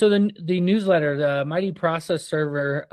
So the newsletter, the Mighty Process Server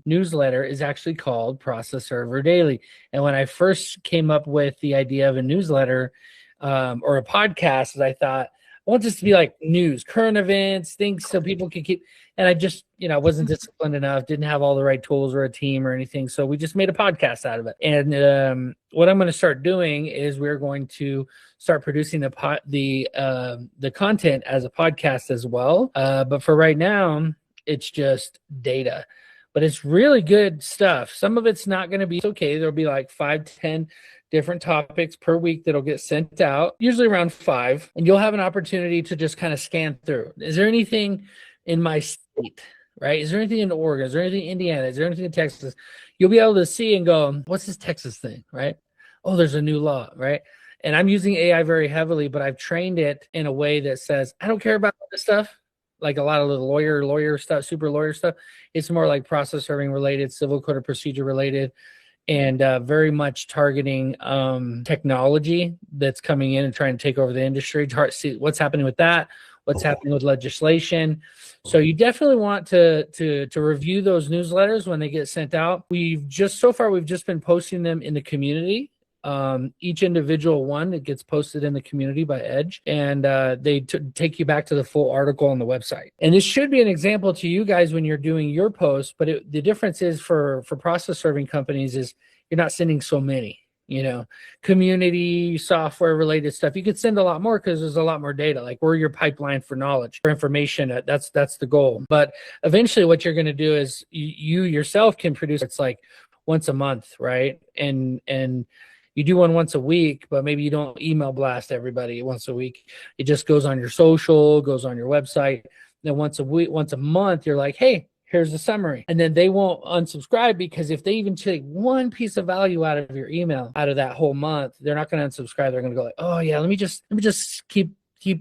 newsletter is actually called Process Server Daily. And when I first came up with the idea of a newsletter or a podcast, I thought, I want this to be like news, current events, things so people can keep. And I just, wasn't disciplined enough, didn't have all the right tools or a team or anything. So we just made a podcast out of it. And what I'm going to start doing is we're going to start producing the content as a podcast as well. But for right now, it's just data. But it's really good stuff. Some of it's not going to be okay. There'll be like 5-10 different topics per week that'll get sent out, usually around 5, and you'll have an opportunity to just kind of scan through. Is there anything in my state, right? Is there anything in Oregon? Is there anything in Indiana? Is there anything in Texas? You'll be able to see and go, what's this Texas thing, right? Oh, there's a new law, right? And I'm using AI very heavily, but I've trained it in a way that says, I don't care about this stuff, like a lot of the lawyer stuff, super lawyer stuff. It's more like process serving related, civil code of procedure related, and very much targeting technology that's coming in and trying to take over the industry. To see what's happening with that, what's happening with legislation. So you definitely want to review those newsletters when they get sent out. We've just been posting them in the community. Each individual one that gets posted in the community by Edge, and they take you back to the full article on the website. And this should be an example to you guys when you're doing your posts, but the difference is for process serving companies is you're not sending so many, community software related stuff. You could send a lot more because there's a lot more data. Like we're your pipeline for knowledge, for information. That's the goal. But eventually what you're going to do is you yourself can produce, it's like once a month, right? And you do one once a week, but maybe you don't email blast everybody once a week. It just goes on your social, goes on your website. Then once a month, you're like, hey, here's the summary. And then they won't unsubscribe, because if they even take one piece of value out of your email out of that whole month, they're not going to unsubscribe. They're going to go like, oh yeah, let me just keep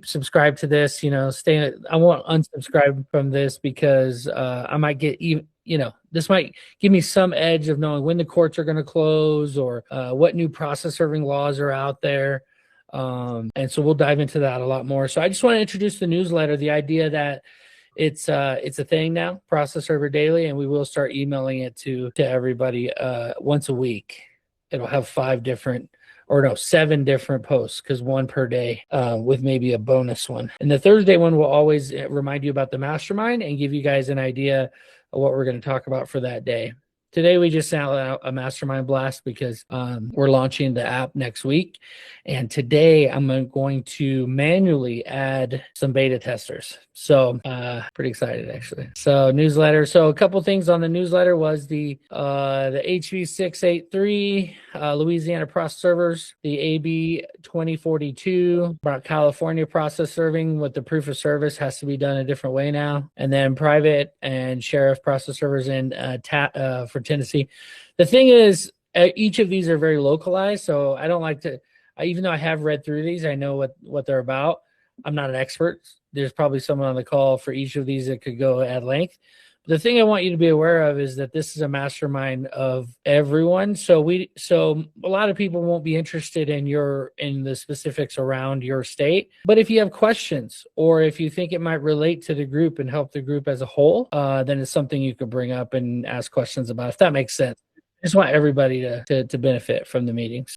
subscribed to this, I won't unsubscribe from this because I might get even, this might give me some edge of knowing when the courts are going to close or what new process serving laws are out there. And so we'll dive into that a lot more. So I just want to introduce the newsletter, the idea that it's a thing now, Process Server Daily, and we will start emailing it to everybody once a week. It'll have 7 different posts, because 1 per day with maybe a bonus one. And the Thursday one will always remind you about the mastermind and give you guys an idea of what we're going to talk about for that day. Today, we just sent out a mastermind blast because we're launching the app next week. And today, I'm going to manually add some beta testers. So pretty excited, actually. So newsletter. So a couple things on the newsletter was the HV 683 Louisiana process servers, the AB 2042 about California process serving with the proof of service has to be done a different way now. And then private and sheriff process servers in for Tennessee. The thing is, each of these are very localized. So I don't like to, even though I have read through these, I know what they're about. I'm not an expert. There's probably someone on the call for each of these that could go at length. The thing I want you to be aware of is that this is a mastermind of everyone. So a lot of people won't be interested in the specifics around your state. But if you have questions, or if you think it might relate to the group and help the group as a whole, then it's something you could bring up and ask questions about, if that makes sense. I just want everybody to benefit from the meetings.